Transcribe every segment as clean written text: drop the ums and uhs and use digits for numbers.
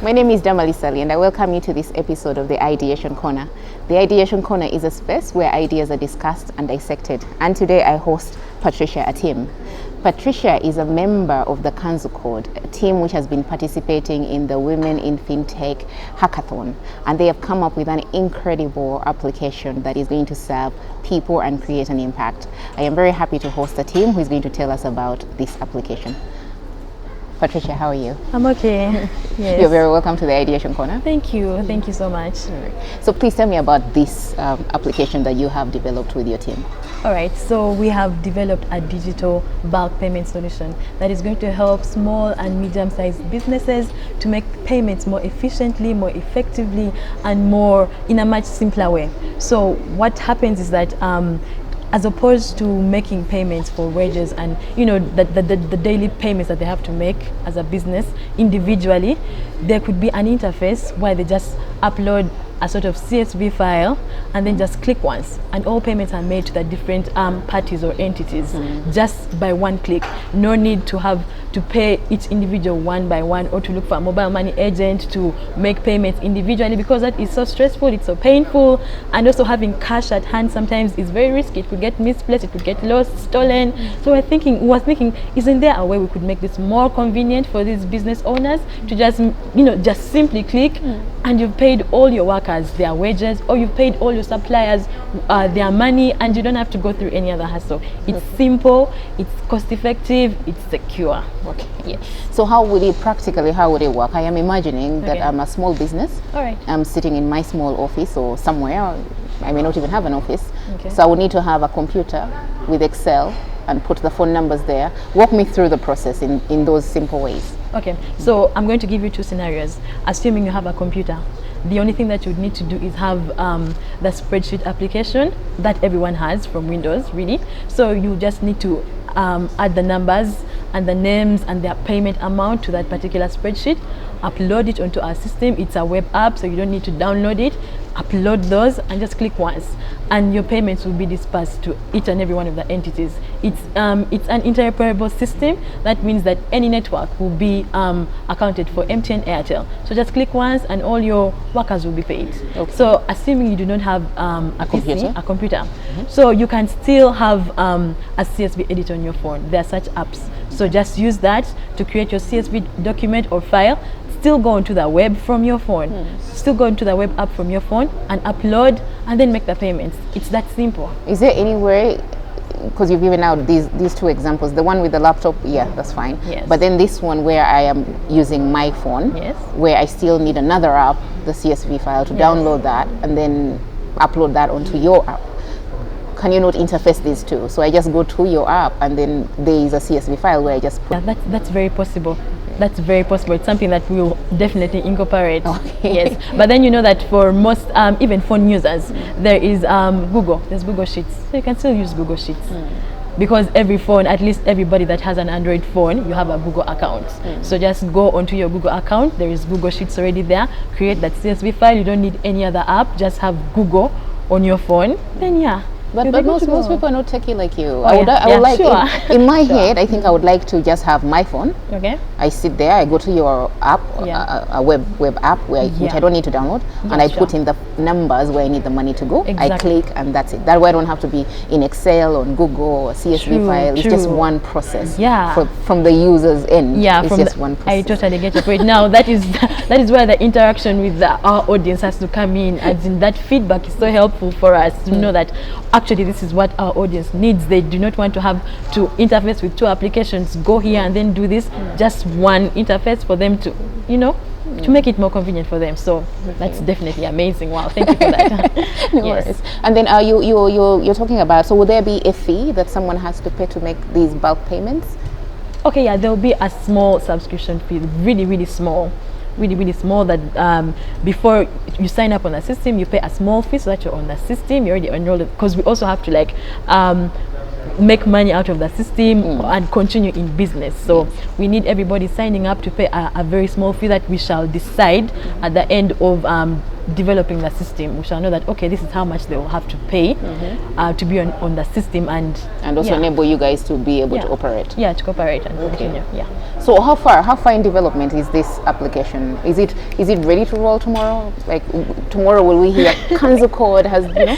My name is Damali Ssali and I welcome you to this episode of the Ideation Corner. The Ideation Corner is a space where ideas are discussed and dissected. And today I host Patricia Atim. Patricia is a member of the Kanzu Code, a team which has been participating in the Women in FinTech Hackathon. And they have come up with an incredible application that is going to serve people and create an impact. I am very happy to host a team who is going to tell us about this application. Patricia, how are you? I'm okay. Yes. You're very welcome to the Ideation Corner. Thank you. Thank you so much. So please tell me about this application that you have developed with your team. All right. So we have developed a digital bulk payment solution that is going to help small and medium-sized businesses to make payments more efficiently, more effectively, and more in a much simpler way. So what happens is that as opposed to making payments for wages and the daily payments that they have to make as a business individually, there could be an interface where they just upload a sort of CSV file and then just click once, and all payments are made to the different parties or entities just by one click. No need to have to pay each individual one by one or to look for a mobile money agent to make payments individually, because that is so stressful, it's so painful, and also having cash at hand sometimes is very risky. It could get misplaced, it could get lost, stolen. So we was thinking, isn't there a way we could make this more convenient for these business owners to just simply click and you've paid all your workers their wages, or you've paid all your suppliers their money, and you don't have to go through any other hassle. It's simple, it's cost effective, it's secure. Okay. Yeah. So how would it work? I am imagining that I'm a small business. All right. I'm sitting in my small office or somewhere. I may not even have an office. Okay. So I would need to have a computer with Excel and put the phone numbers there. Walk me through the process in those simple ways. Okay, so I'm going to give you two scenarios. Assuming you have a computer, the only thing that you would need to do is have the spreadsheet application that everyone has from Windows, really. So you just need to add the numbers and the names and their payment amount to that particular spreadsheet, upload it onto our system. It's a web app, so you don't need to download it. Upload those and just click once, and your payments will be dispersed to each and every one of the entities. It's an interoperable system. That means that any network will be accounted for, MTN, Airtel. So just click once and all your workers will be paid. Okay. So assuming you do not have a computer, so you can still have a CSV editor on your phone. There are such apps. So just use that to create your CSV document or file. Still go onto the web from your phone. Still go into the web app from your phone and upload and then make the payments. It's that simple. Is there any way, because you've given out these two examples, the one with the laptop, yeah, that's fine. Yes. But then this one where I am using my phone, yes, where I still need another app, the CSV file, to download that and then upload that onto your app. Can you not interface these two? So I just go to your app and then there is a CSV file where I just put... Yeah, that's very possible. That's very possible. It's something that we will definitely incorporate. Okay. Yes, but then you know that for most, even phone users, there is Google. There's Google Sheets, so you can still use Google Sheets. Because every phone, at least everybody that has an Android phone, you have a Google account. So just go onto your Google account. There is Google Sheets already there. Create that CSV file. You don't need any other app. Just have Google on your phone. Then yeah. But most people are not techie like you. Oh, I would like, sure. in my head, I think I would like to just have my phone. Okay. I sit there, I go to your app, a web app which I don't need to download, and I put in the numbers where I need the money to go. Exactly. I click and that's it. That way I don't have to be in Excel, on Google, or CSV file. It's just one process. Yeah. From the user's end. Yeah. It's just one process. I totally get your point. Now that is where the interaction with our audience has to come in. As in, that feedback is so helpful for us to know that actually this is what our audience needs. They do not want to have to interface with two applications, go here and then do this. Just one interface for them to, to make it more convenient for them. So that's definitely amazing. Wow, thank you for that. No worries. And then you're talking about, so will there be a fee that someone has to pay to make these bulk payments? Okay, yeah, there will be a small subscription fee, really small. Really small, that before you sign up on the system, you pay a small fee so that you're on the system, you're already enrolled, because we also have to make money out of the system and continue in business. So we need everybody signing up to pay a very small fee that we shall decide at the end of developing the system, we shall know that okay, this is how much they will have to pay to be on the system, and also enable you guys to be able to operate. Yeah, to cooperate and continue. Yeah. So how far in development is this application? Is it ready to roll tomorrow? Like tomorrow will we hear Kanzu Code has, you know?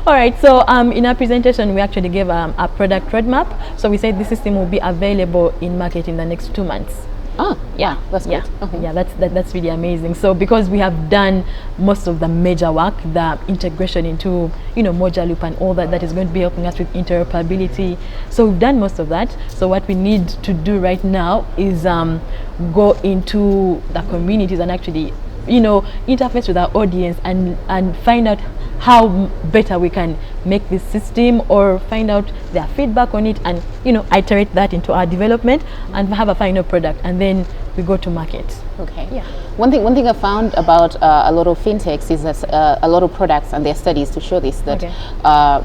All right. So in our presentation, we actually gave a product roadmap. So we said this system will be available in market in the next 2 months. Oh, yeah, that's good. Yeah, that's really amazing. So because we have done most of the major work, the integration into, you know, Moja Loop and all that is going to be helping us with interoperability. So we've done most of that. So what we need to do right now is go into the communities and actually, you know, interface with our audience and find out how better we can make this system, or find out their feedback on it, and, you know, iterate that into our development and have a final product, and then we go to market. Okay. Yeah. One thing I found about a lot of fintechs is that a lot of products, and their studies to show this, that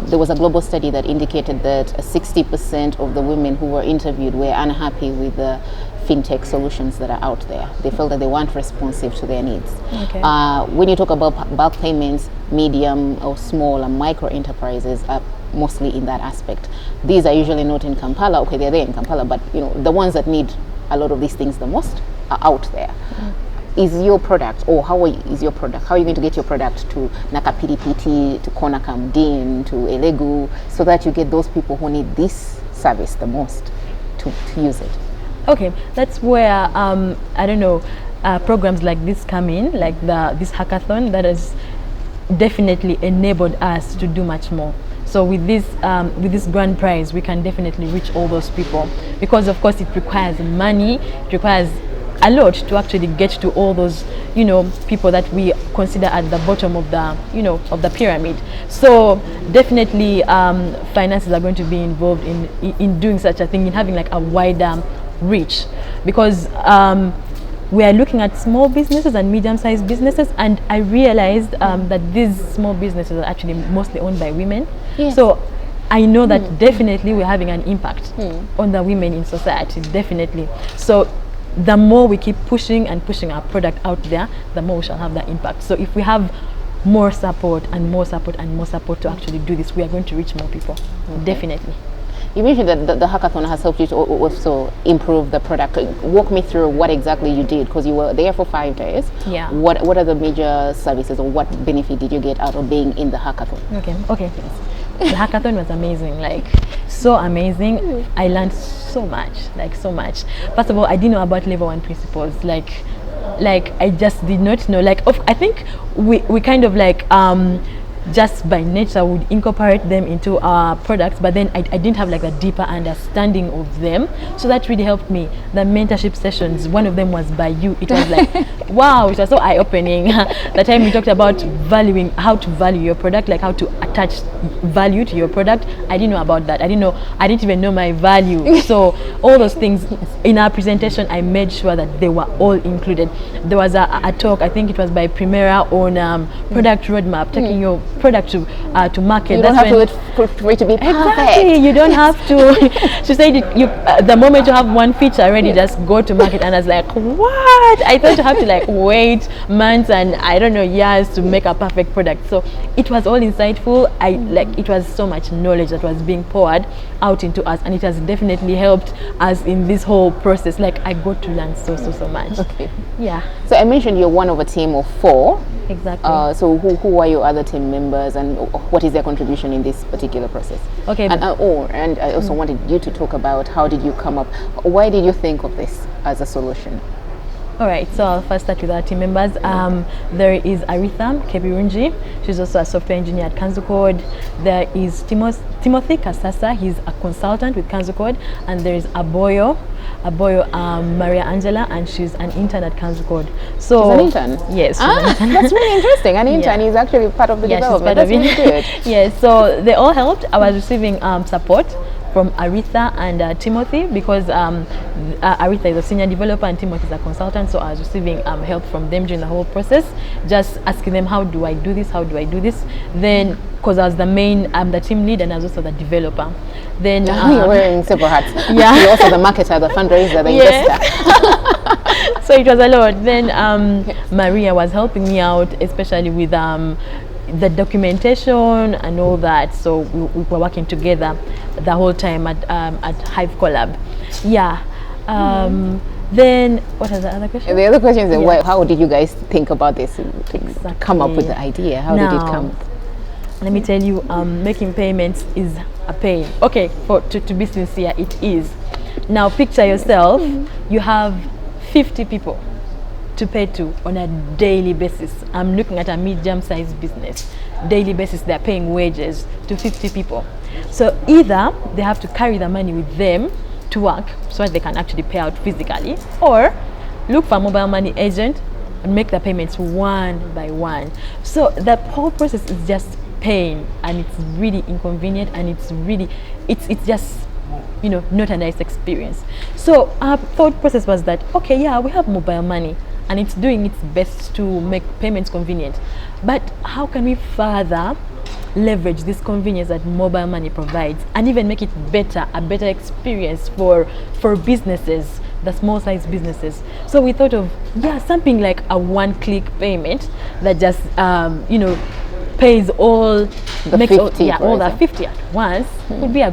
there was a global study that indicated that 60% of the women who were interviewed were unhappy with the fintech solutions that are out there. They felt that they weren't responsive to their needs. Okay. When you talk about bulk payments, medium or small and micro enterprises are mostly in that aspect. These are usually not in Kampala. Okay, they're there in Kampala, but, you know, the ones that need a lot of these things the most are out there. Is your product, or is your product, how are you going to get your product to Nakapiripiti, to Konakam Din, to Elegu, so that you get those people who need this service the most to use it? Okay, that's where I don't know, programs like this come in, like this hackathon that has definitely enabled us to do much more. So with this grand prize, we can definitely reach all those people, because of course it requires money, it requires a lot to actually get to all those, you know, people that we consider at the bottom of the, you know, of the pyramid. So definitely finances are going to be involved in doing such a thing, in having like a wider reach, because we are looking at small businesses and medium-sized businesses, and I realized that these small businesses are actually mostly owned by women. Yes. So I know that definitely we're having an impact on the women in society, definitely. So the more we keep pushing our product out there, the more we shall have that impact. So if we have more support and more support and more support to actually do this, we are going to reach more people, definitely. You mentioned that the hackathon has helped you to also improve the product. Walk me through what exactly you did, because you were there for 5 days. Yeah. What are the major services, or what benefit did you get out of being in the hackathon? Okay. The hackathon was amazing, like so amazing. I learned so much, like so much. First of all, I didn't know about level 1 principles. Like I just did not know. Like I think we kind of like just by nature would incorporate them into our products, but then I didn't have like a deeper understanding of them. So that really helped me. The mentorship sessions, one of them was by you. It was like, wow, it was so eye-opening. The time we talked about valuing, how to value your product, like how to attach value to your product. I didn't know about that. I didn't even know my value. So all those things in our presentation, I made sure that they were all included. There was a talk, I think it was by Primera, on product roadmap, taking your product to market. You don't have to wait for it to be perfect. Exactly, you don't have to. She said the moment you have one feature already, just go to market. And I was like, what? I thought you have to like wait months and I don't know, years to make a perfect product. So it was all insightful. It was so much knowledge that was being poured out into us, and it has definitely helped us in this whole process. Like I got to learn so much. Okay. Yeah. So I mentioned you're one of a team of 4. Exactly. So who are your other team members, and what is their contribution in this particular process? Okay. And I also wanted you to talk about how did you come up, why did you think of this as a solution? All right, so I'll first start with our team members. There is Aritha Kebirunji. She's also a software engineer at Kanzu Code. There is Timothy Kasasa. He's a consultant with Kanzu Code. And there is Aboyo Maria Angela, and she's an intern at Kanzu Code. So she's an intern? Yes. That's really interesting. An intern is actually part of the development. That's really good. Yes, so they all helped. I was receiving support from Aritha and Timothy, because Aritha is a senior developer and Timothy is a consultant, so I was receiving help from them during the whole process, just asking them, how do I do this, then because I was the team lead, and I was also the developer. Then you're wearing several hats. Yeah. You're also the marketer, the fundraiser, the investor. So it was a lot. Then Maria was helping me out, especially with the documentation and all that. So we were working together the whole time at Hive Collab. Yeah. Then what is the other question? The other question is how did you guys think about this? Come up with the idea? How did it come? Let me tell you, making payments is a pain. Okay, to be sincere, it is. Now picture yourself, you have 50 people to pay to on a daily basis. I'm looking at a medium-sized business. Daily basis, they're paying wages to 50 people. So either they have to carry the money with them to work so that they can actually pay out physically, or look for a mobile money agent and make the payments one by one. So the whole process is just pain, and it's really inconvenient, and it's just, you know, not a nice experience. So our thought process was that, okay, yeah, we have mobile money and it's doing its best to make payments convenient, but how can we further leverage this convenience that mobile money provides and even make it a better experience for businesses, the small size businesses? So we thought of something like a one-click payment that just pays all the 50 at once. Would be a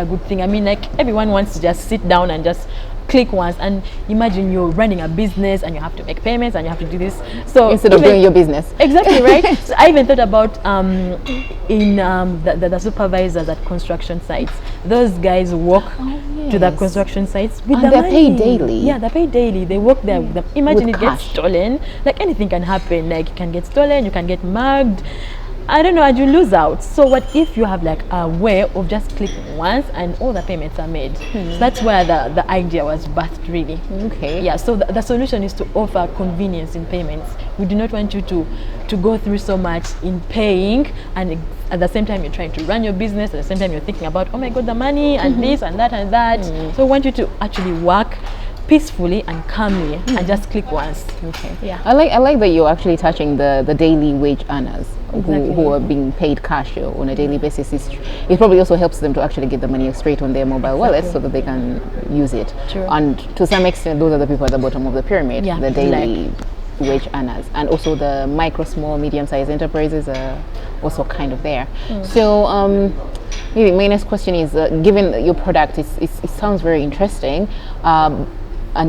good thing. I mean, like, everyone wants to just sit down and just click once, and imagine you're running a business and you have to make payments and you have to do this. So instead of doing your business. Exactly, right? So I even thought about the supervisors at construction sites. Those guys walk to the construction sites with the money. They're paid daily. Yeah, they're paid daily. They work there. Imagine with it cash. gets stolen. Like, anything can happen. Like, you can get stolen, you can get mugged. I don't know, and you lose out. So what if you have like a way of just clicking once and all the payments are made? So that's where the idea was birthed, really. Okay. Yeah, so the solution is to offer convenience in payments. We do not want you to go through so much in paying, and at the same time you're trying to run your business, at the same time you're thinking about, oh my God, the money and this and that and that. So we want you to actually work peacefully and calmly and just click once. Okay. Yeah. I like that you're actually touching the daily wage earners. Exactly. Who are being paid cash on a daily basis. It probably also helps them to actually get the money straight on their mobile wallets so that they can use it. True. And to some extent, those are the people at the bottom of the pyramid, the daily wage earners. And also the micro, small, medium-sized enterprises are also kind of there. So maybe my next question is, given your product, it sounds very interesting, and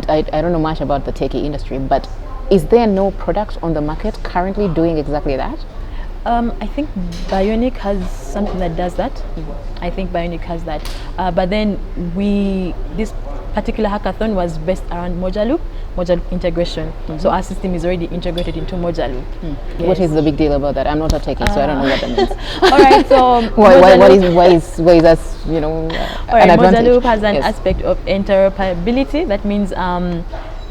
I don't know much about the techie industry, but is there no product on the market currently doing exactly that? I think Bionic has something that does that. I think Bionic has that. But then this particular hackathon was based around Moja Loop integration. So our system is already integrated into Moja Loop. Yes. What is the big deal about that? I'm not a techie, so I don't know what that means. All right, so why is that, you know, an advantage? Moja Loop has an aspect of interoperability. That means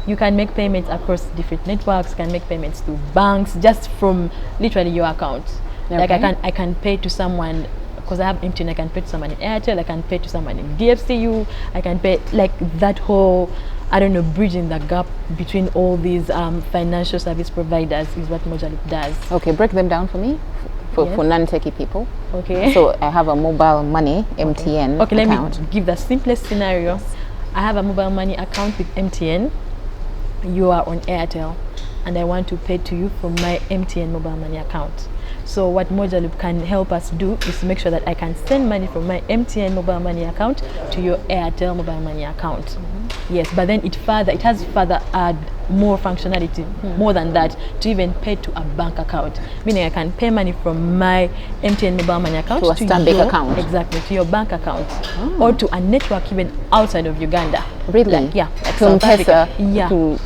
you can make payments across different networks, can make payments to banks just from literally your account. Okay. Like I can pay to someone, because I have MTN, I can pay to someone in Airtel, I can pay to someone in DFCU, I can pay, like, that whole, I don't know, bridging the gap between all these financial service providers is what Moja Loop does. Okay, break them down for me. For non-techie people. Okay. So I have a mobile money MTN account. Let me give the simplest scenario. I have a mobile money account with MTN. You are on Airtel, and I want to pay to you from my MTN mobile money account. So what Moja Loop can help us do is to make sure that I can send money from my MTN mobile money account to your Airtel mobile money account. Yes, but then it has further add more functionality, more than that, to even pay to a bank account. Meaning I can pay money from my MTN mobile money account to a Stanbic account. Exactly, to your bank account, or to a network even outside of Uganda. Really? Like, yeah. Like to M-Pesa. Yeah. To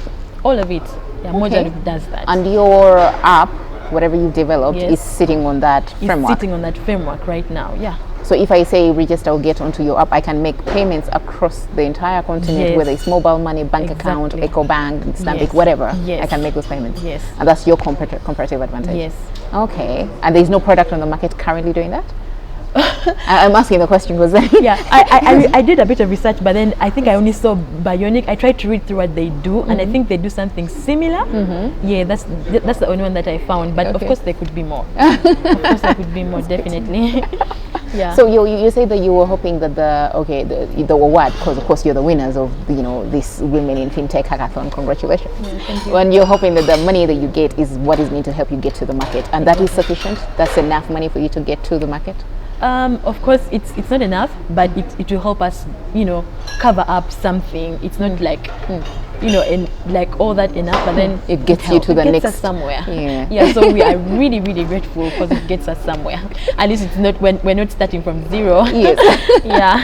all of it. Yeah, Moja Loop does that. And your app, whatever you've developed, is sitting on that framework. It's sitting on that framework right now. Yeah. So if I say register or get onto your app, I can make payments across the entire continent, whether it's mobile money, bank account, EcoBank, Stanbic, whatever. I can make those payments. Yes. And that's your comparative advantage. Yes. Okay. And there's no product on the market currently doing that? I'm asking the question because I did a bit of research, but then I think I only saw Bionic. I tried to read through what they do, and I think they do something similar. Yeah, that's the only one that I found. But of course, there could be more. Of course, there could be more, definitely. Yeah. So you say that you were hoping that the award, because of course you're the winners of this Women in FinTech Hackathon. Congratulations. Yeah, thank you. And you're hoping that the money that you get is what is going to help you get to the market, and that is sufficient. That's enough money for you to get to the market. Of course, it's not enough, but it will help us, cover up something. It's not like, like all that enough, but then it gets you to the next us somewhere. Yeah. So we are really, really grateful because it gets us somewhere. At least it's not we're not starting from zero. Yes. Yeah.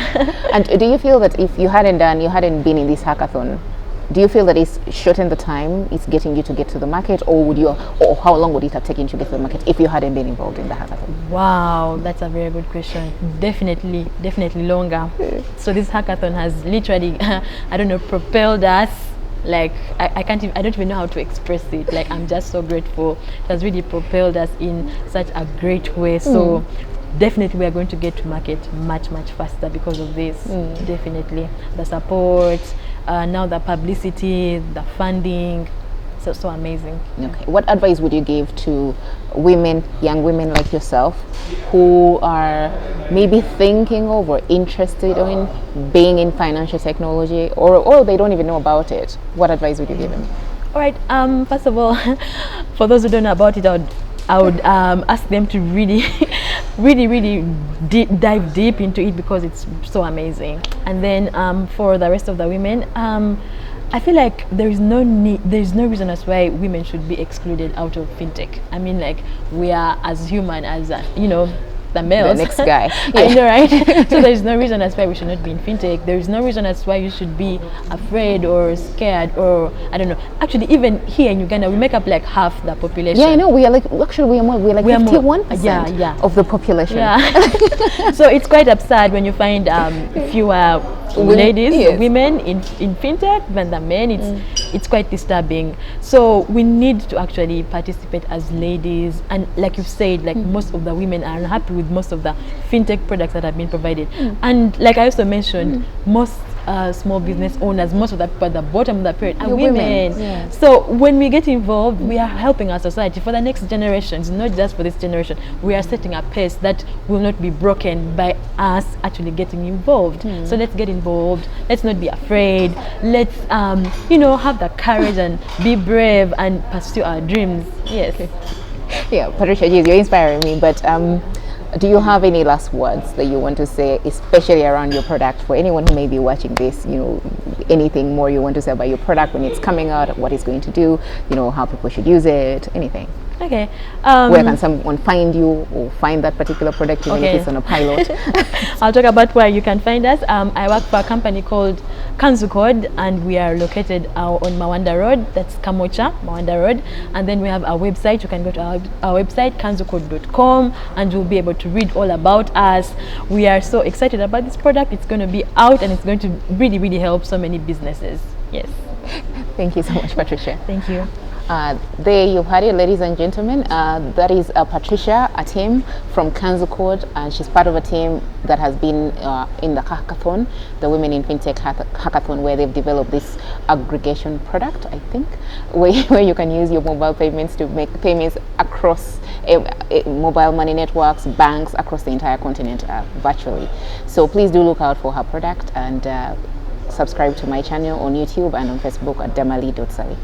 And do you feel that if you hadn't been in this hackathon, do you feel that it's shortened the time it's getting you to get to the market, or how long would it have taken to get to the market if you hadn't been involved in the hackathon? Wow, that's a very good question. Definitely longer. So this hackathon has literally, propelled us. Like I don't even know how to express it. Like I'm just so grateful. It has really propelled us in such a great way. So definitely we are going to get to market much faster because of this. Definitely the support, now the publicity, the funding, so amazing. Okay, what advice would you give to young women like yourself, who are maybe thinking of or interested in being in financial technology, or they don't even know about it? What advice would you give them? All right. First of all, for those who don't know about it, I would ask them to really dive deep into it because it's so amazing. And then for the rest of the women, I feel like there's no reason as why women should be excluded out of fintech. I mean, like, we are as human as the males. The next guy. I know, right? So there's no reason as why we should not be in fintech. There's no reason as why you should be afraid or scared, or I don't know. Actually, even here in Uganda, we make up like half the population. Yeah, I know. We are like 51% of the population. Yeah. So it's quite absurd when you find fewer ladies, women in fintech than the men. It's quite disturbing. So we need to actually participate as ladies, and like you've said, like most of the women are unhappy with most of the fintech products that have been provided. And like I also mentioned, most small business owners, most of the people at the bottom of the pyramid are women. Yeah. So when we get involved, we are helping our society for the next generations, not just for this generation. We are setting a pace that will not be broken by us actually getting involved. So let's get involved. Let's not be afraid. Let's have the courage and be brave and pursue our dreams. Yes. Yeah, Patricia, geez, you're inspiring me. But do you have any last words that you want to say, especially around your product, for anyone who may be watching this? Anything more you want to say about your product, when it's coming out, what it's going to do, how people should use it, anything? Okay. Where can someone find you or find that particular product, even if it's on a pilot? I'll talk about where you can find us. I work for a company called Kanzu Code, and we are located on Mawanda Road. That's Kamocha, Mawanda Road. And then we have our website. You can go to our website, kanzucode.com, and you'll be able to read all about us. We are so excited about this product. It's going to be out, and it's going to really help so many businesses. Yes. Thank you so much, Patricia. Thank you. There you've had it, ladies and gentlemen. That is Patricia Atim from Kanzu Code, and she's part of a team that has been in the hackathon, the Women in FinTech Hackathon, where they've developed this aggregation product, I think, where you can use your mobile payments to make payments across mobile money networks, banks across the entire continent virtually. So please do look out for her product, and subscribe to my channel on YouTube and on Facebook at Damali Ssali.